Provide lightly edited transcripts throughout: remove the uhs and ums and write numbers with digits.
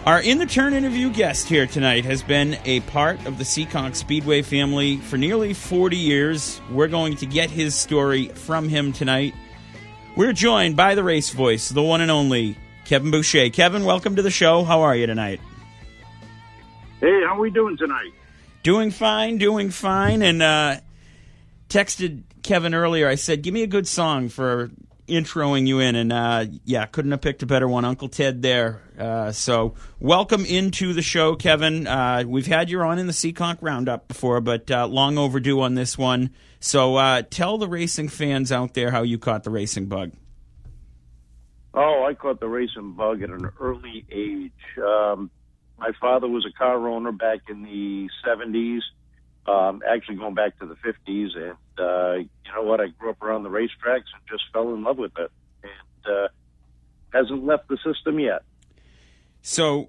Our In the Turn interview guest here tonight has been a part of the Seekonk Speedway family for nearly 40 years. We're going to get his story from him tonight. We're joined by the race voice, the one and only Kevin Boucher. Kevin, welcome to the show. How are you tonight? Hey, how are we doing tonight? Doing fine. And texted Kevin earlier. I said, give me a good song for introing you in, and couldn't have picked a better one. Uncle Ted there. So welcome into the show, Kevin. We've had you on in the Seekonk Roundup before, but long overdue on this one. So tell the racing fans out there how you caught the racing bug. Oh, I caught the racing bug at an early age. My father was a car owner back in the 70s, actually going back to the 50s, and you know what? I grew up around the racetracks and just fell in love with it, and hasn't left the system yet. So,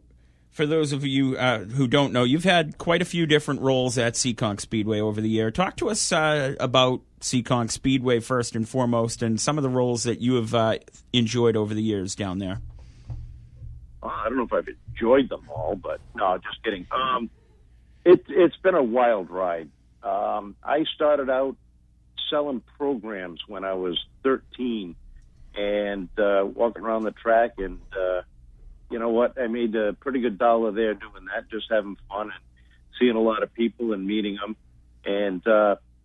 for those of you who don't know, you've had quite a few different roles at Seekonk Speedway over the year. Talk to us about Seekonk Speedway first and foremost, and some of the roles that you have enjoyed over the years down there. I don't know if I've enjoyed them all, but no, just kidding. It's been a wild ride. I started out selling programs when I was 13 and walking around the track, and you know what? I made a pretty good dollar there doing that, just having fun and seeing a lot of people and meeting them. And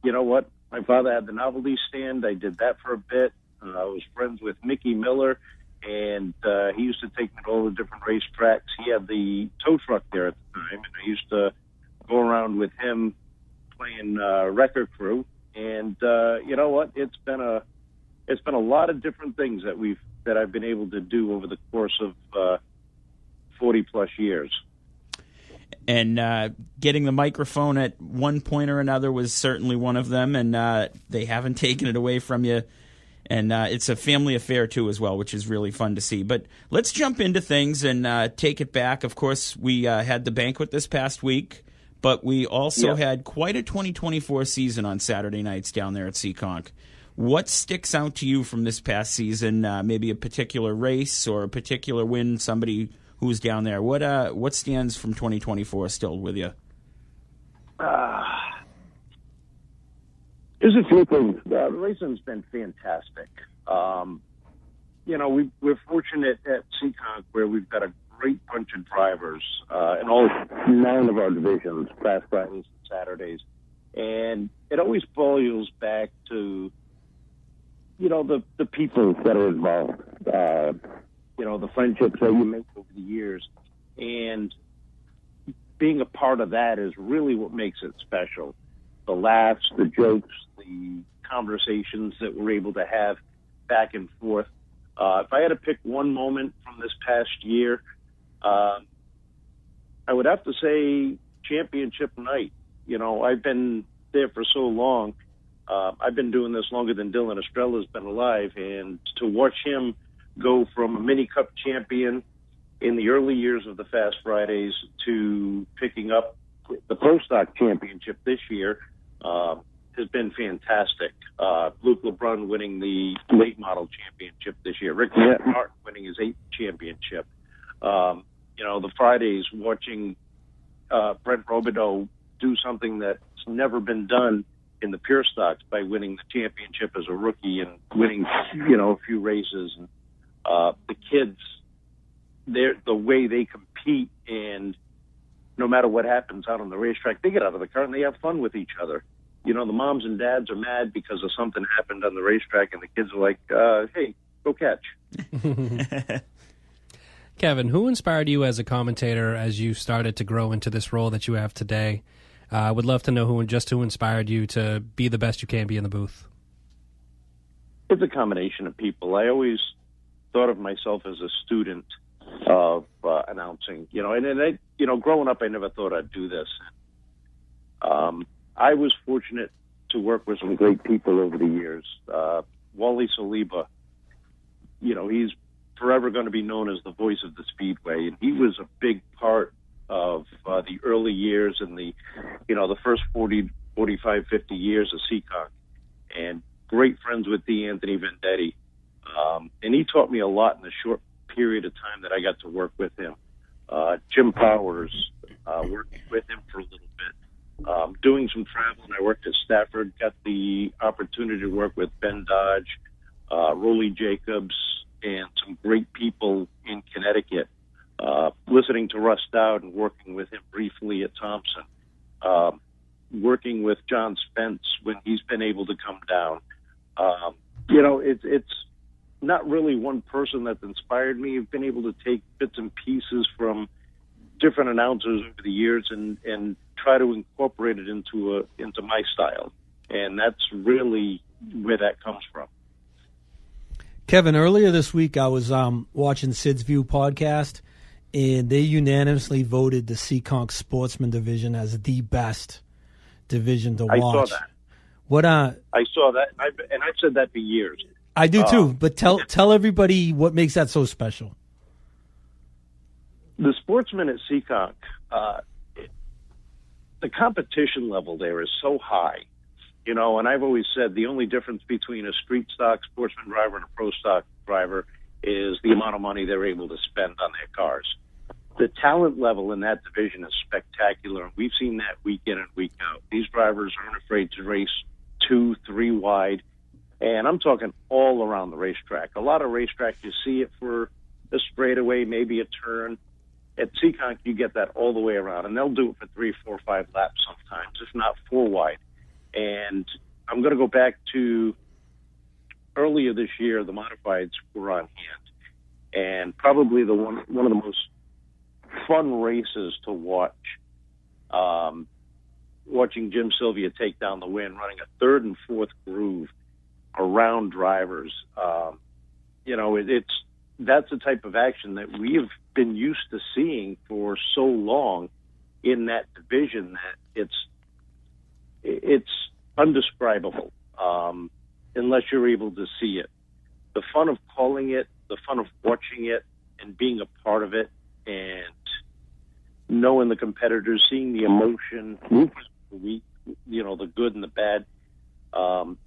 you know what? My father had the novelty stand. I did that for a bit. I was friends with Mickey Miller, and he used to take me to all the different racetracks. He had the tow truck there at the time, and I used to go around with him playing Wrecker Crew. And you know what? It's been a lot of different things that I've been able to do over the course of 40 plus years. And getting the microphone at one point or another was certainly one of them, and they haven't taken it away from you. And it's a family affair, too, as well, which is really fun to see. But let's jump into things and take it back. Of course, we had the banquet this past week, but we also had quite a 2024 season on Saturday nights down there at Seekonk. What sticks out to you from this past season? Maybe a particular race or a particular win, somebody who's down there. What stands from 2024 still with you? There's a few things. The racing's been fantastic. You know, we're fortunate at Seekonk where we've got a great bunch of drivers in all 9 of our divisions, Fast Fridays and Saturdays. And it always boils back to, you know, the people that are involved, you know, the friendships that you make over the years. And being a part of that is really what makes it special. The laughs, the jokes, the conversations that we're able to have back and forth. If I had to pick one moment from this past year, I would have to say championship night. You know, I've been there for so long. I've been doing this longer than Dylan Estrella's been alive, and to watch him go from a mini cup champion in the early years of the Fast Fridays to picking up the Pro Stock Championship this year has been fantastic. Luke LeBrun winning the late model championship this year. Rick Martin winning his 8th championship. You know, the Fridays watching Brent Robideau do something that's never been done in the pure stocks by winning the championship as a rookie and winning, you know, a few races. And the kids, the way they compete, and no matter what happens out on the racetrack, they get out of the car and they have fun with each other. You know, the moms and dads are mad because of something happened on the racetrack, and the kids are like, hey, go catch. Kevin, who inspired you as a commentator as you started to grow into this role that you have today? I would love to know who inspired you to be the best you can be in the booth. It's a combination of people. I always thought of myself as a student of announcing, you know, and I, you know, growing up, I never thought I'd do this. I was fortunate to work with some great people over the years. Wally Saliba, you know, he's forever going to be known as the voice of the Speedway, and he was a big part of the early years and the, you know, the first 40, 45, 50 years of Seekonk, and great friends with Anthony Vendetti. And he taught me a lot in the short period of time that I got to work with him. Jim Powers, working with him for a little bit, doing some travel. And I worked at Stafford, got the opportunity to work with Ben Dodge, Rolly Jacobs, and some great people in Connecticut. Listening to Russ Dowd and working with him briefly at Thompson. Working with John Spence when he's been able to come down. It's not really one person that's inspired me. I've been able to take bits and pieces from different announcers over the years and try to incorporate it into my style. And that's really where that comes from. Kevin, earlier this week I was watching Sid's View podcast, and they unanimously voted the Seekonk Sportsman division as the best division to watch. I saw that. I saw that, and I've said that for years. I do too, but tell everybody what makes that so special. The sportsmen at Seekonk, the competition level there is so high, and I've always said the only difference between a street stock sportsman driver and a pro stock driver is the amount of money they're able to spend on their cars. The talent level in that division is spectacular, and we've seen that week in and week out. These drivers aren't afraid to race 2, 3 wide, and I'm talking all around the racetrack. A lot of racetracks, you see it for a straightaway, maybe a turn. At Seekonk, you get that all the way around, and they'll do it for 3, 4, 5 laps sometimes, if not 4 wide. And I'm going to go back to earlier this year, the modifieds were on hand, and probably one of the most fun races to watch. Watching Jim Sylvia take down the win, running a 3rd and 4th groove around drivers. That's the type of action that we have been used to seeing for so long in that division that it's undescribable unless you're able to see it. The fun of calling it, the fun of watching it, and being a part of it, and knowing the competitors, seeing the emotion, the good and the bad,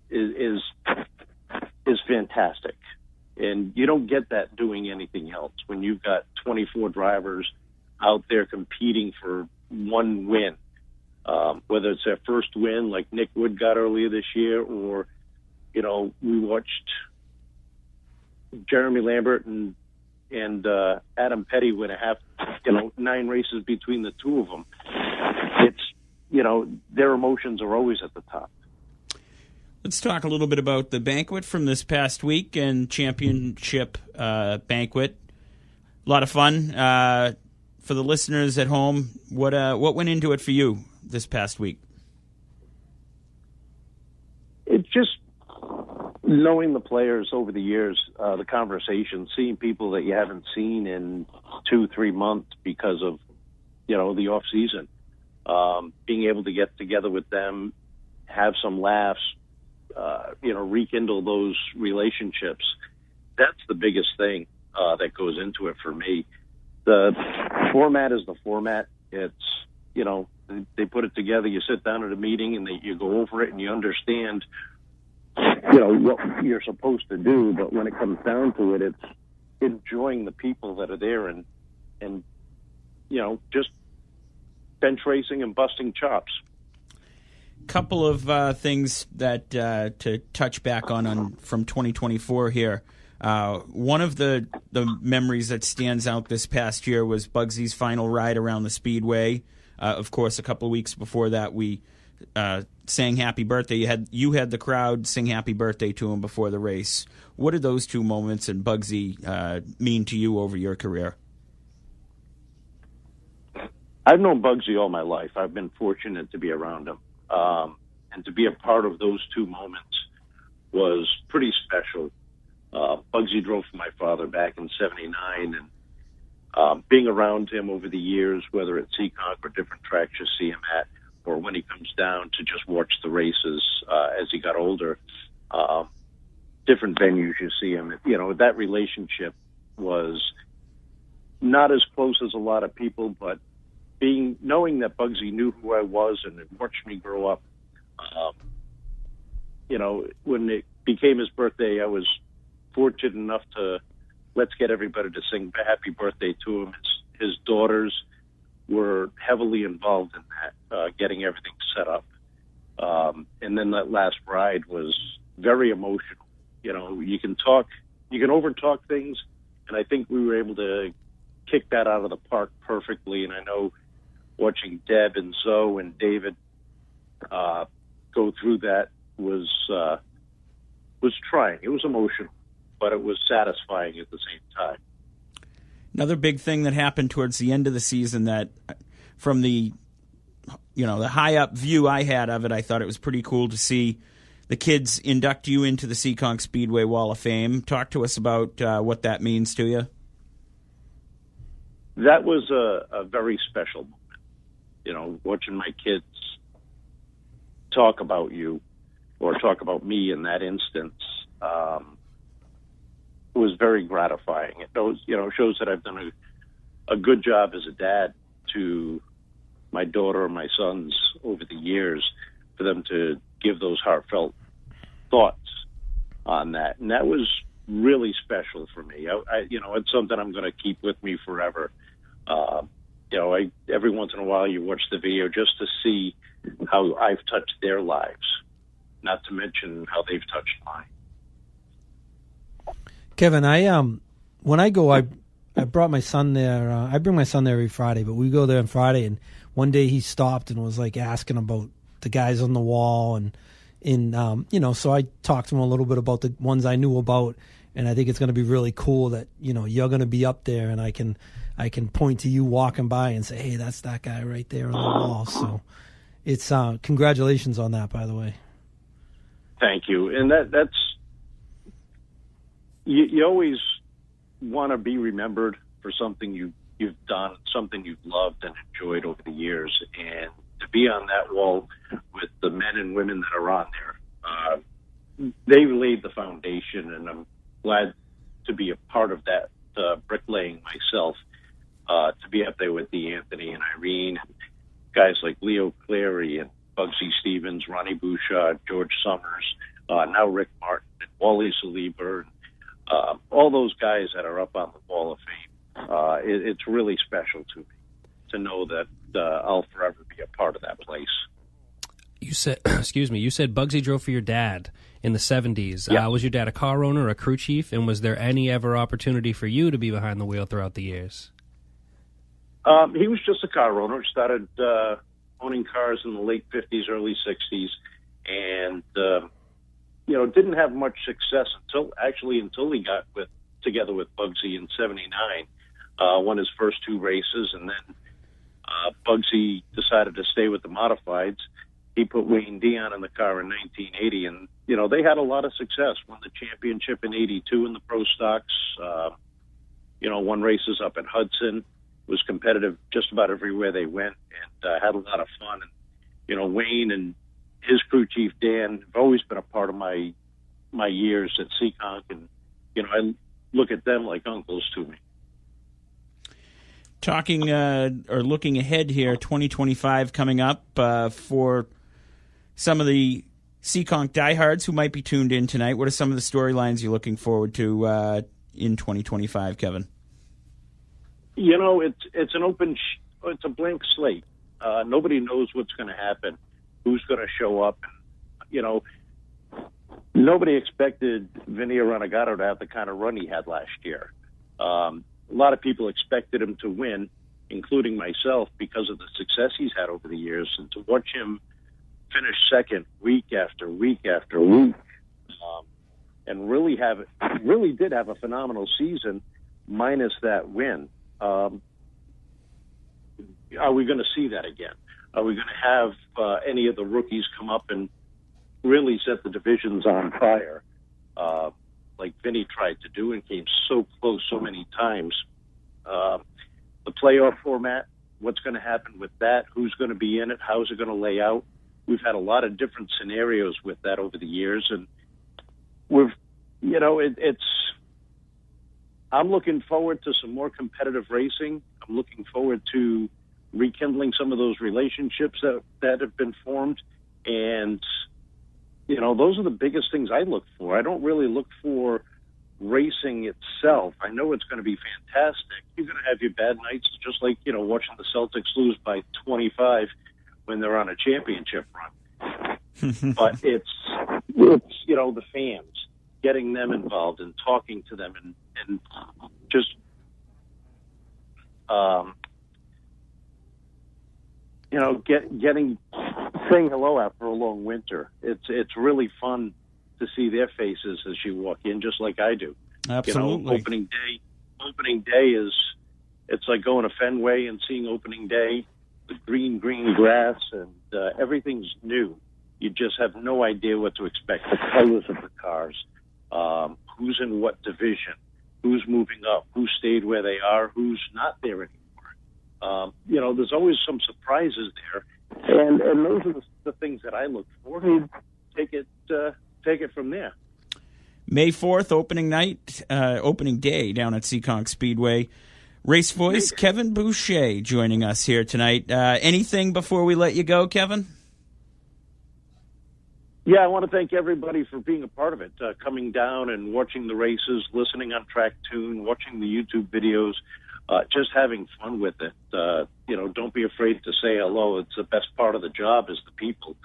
is fantastic. And you don't get that doing anything else when you've got 24 drivers out there competing for one win, whether it's their first win like Nick Wood got earlier this year, or, we watched Jeremy Lambert and Adam Petty win 9 races between the two of them. It's, their emotions are always at the top. Let's talk a little bit about the banquet from this past week and championship banquet. A lot of fun. For the listeners at home, what went into it for you this past week? It's just knowing the players over the years, the conversation, seeing people that you haven't seen in 2-3 months because of, the off season, being able to get together with them, have some laughs, rekindle those relationships. That's the biggest thing that goes into it for me. The format is the format. It's, they put it together. You sit down at a meeting and you go over it and you understand, what you're supposed to do. But when it comes down to it, it's enjoying the people that are there and just bench racing and busting chops. Couple of things that to touch back on from 2024 here. One of the memories that stands out this past year was Bugsy's final ride around the Speedway. Of course, a couple of weeks before that, we sang Happy Birthday. You had the crowd sing Happy Birthday to him before the race. What did those two moments and Bugsy mean to you over your career? I've known Bugsy all my life. I've been fortunate to be around him. And to be a part of those two moments was pretty special. Bugsy drove for my father back in '79, and being around him over the years, whether at Seekonk or different tracks you see him at, or when he comes down to just watch the races as he got older, different venues you see him. That relationship was not as close as a lot of people, but knowing that Bugsy knew who I was and had watched me grow up, when it became his birthday, I was fortunate enough to let's get everybody to sing Happy Birthday to him. His daughters, were heavily involved in that, getting everything set up. And then that last ride was very emotional. You know, you can overtalk things, and I think we were able to kick that out of the park perfectly. And I know watching Deb and Zoe and David go through that was trying. It was emotional, but it was satisfying at the same time. Another big thing that happened towards the end of the season, that from the high up view I had of it, I thought it was pretty cool to see the kids induct you into the Seekonk Speedway Wall of Fame. Talk to us about what that means to you. That was a very special moment. You know, watching my kids talk about you or talk about me in that instance was very gratifying. It shows that I've done a good job as a dad to my daughter and my sons over the years, for them to give those heartfelt thoughts on that. And that was really special for me. It's something I'm going to keep with me forever. Every once in a while you watch the video just to see how I've touched their lives, not to mention how they've touched mine. Kevin, when I go, I brought my son there. I bring my son there every Friday, but we go there on Friday, and one day he stopped and was like asking about the guys on the wall, so I talked to him a little bit about the ones I knew about, and I think it's going to be really cool that you're going to be up there, and I can point to you walking by and say, hey, that's that guy right there on the wall. So it's congratulations on that, by the way. Thank you. And that's you always want to be remembered for something you've done, something you've loved and enjoyed over the years. And to be on that wall with the men and women that are on there, they laid the foundation, and I'm glad to be a part of that bricklaying myself, to be up there with Anthony and Irene, and guys like Leo Clary and Bugsy Stevens, Ronnie Boucher, George Summers, now Rick Martin and Wally Saliber, all those guys that are up on the Wall of Fame. It's really special to me to know that I'll forever be a part of that place. You said, you said Bugsy drove for your dad in the 70s. Yeah. Was your dad a car owner, a crew chief, and was there any ever opportunity for you to be behind the wheel throughout the years? He was just a car owner. Started owning cars in the late 50s, early 60s, and didn't have much success until he got together with Bugsy in '79. Won his first two races, and then Bugsy decided to stay with the modifieds. He put Wayne Dion in the car in 1980, and they had a lot of success. Won the championship in '82 in the pro stocks. Won races up at Hudson. Was competitive just about everywhere they went, and had a lot of fun. And Wayne and his crew chief Dan have always been a part of my years at Seekonk, and I look at them like uncles to me. Talking or looking ahead here, 2025 coming up for some of the Seekonk diehards who might be tuned in tonight. What are some of the storylines you're looking forward to in 2025, Kevin? It's an open, it's a blank slate. Nobody knows what's going to happen, who's going to show up. Nobody expected Vinny Aranagatto to have the kind of run he had last year. A lot of people expected him to win, including myself, because of the success he's had over the years. And to watch him finish second week after week after week, and really did have a phenomenal season, minus that win. Are we going to see that again? Are we going to have any of the rookies come up and really set the divisions on fire, like Vinny tried to do and came so close so many times? The playoff format, what's going to happen with that? Who's going to be in it? How's it going to lay out? We've had a lot of different scenarios with that over the years, and I'm looking forward to some more competitive racing. I'm looking forward to rekindling some of those relationships that have been formed. And, those are the biggest things I look for. I don't really look for racing itself, I know it's going to be fantastic. You're going to have your bad nights, just like, watching the Celtics lose by 25 when they're on a championship run. But it's the fans, getting them involved and talking to them and just saying hello after a long winter. It's really fun to see their faces as you walk in, just like I do. Absolutely. Opening day it's like going to Fenway and seeing opening day, the green grass, and everything's new. You just have no idea what to expect. The colors of the cars, who's in what division, who's moving up, who stayed where they are, who's not there anymore. There's always some surprises there, and those are the things that I look for. And take it from there. May 4th, opening day down at Seekonk Speedway. Race voice Kevin Boucher joining us here tonight. Anything before we let you go, Kevin? Yeah, I want to thank everybody for being a part of it, coming down and watching the races, listening on Track Tune, watching the YouTube videos, just having fun with it. Don't be afraid to say hello. It's the best part of the job is the people,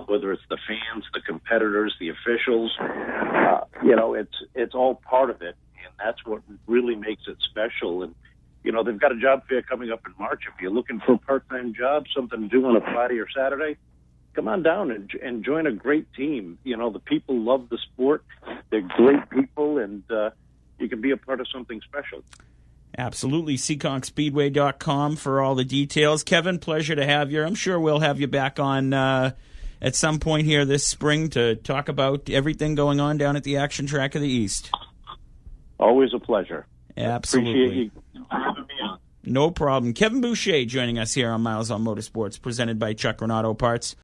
whether it's the fans, the competitors, the officials. It's all part of it, and that's what really makes it special. And, they've got a job fair coming up in March. If you're looking for a part-time job, something to do on a Friday or Saturday, come on down and join a great team. The people love the sport. They're great people, and you can be a part of something special. Absolutely. SeekonkSpeedway.com for all the details. Kevin, pleasure to have you. I'm sure we'll have you back on at some point here this spring to talk about everything going on down at the Action Track of the East. Always a pleasure. Absolutely. Appreciate you having me on. No problem. Kevin Boucher joining us here on Miles on Motorsports, presented by Chuck Renato Parts.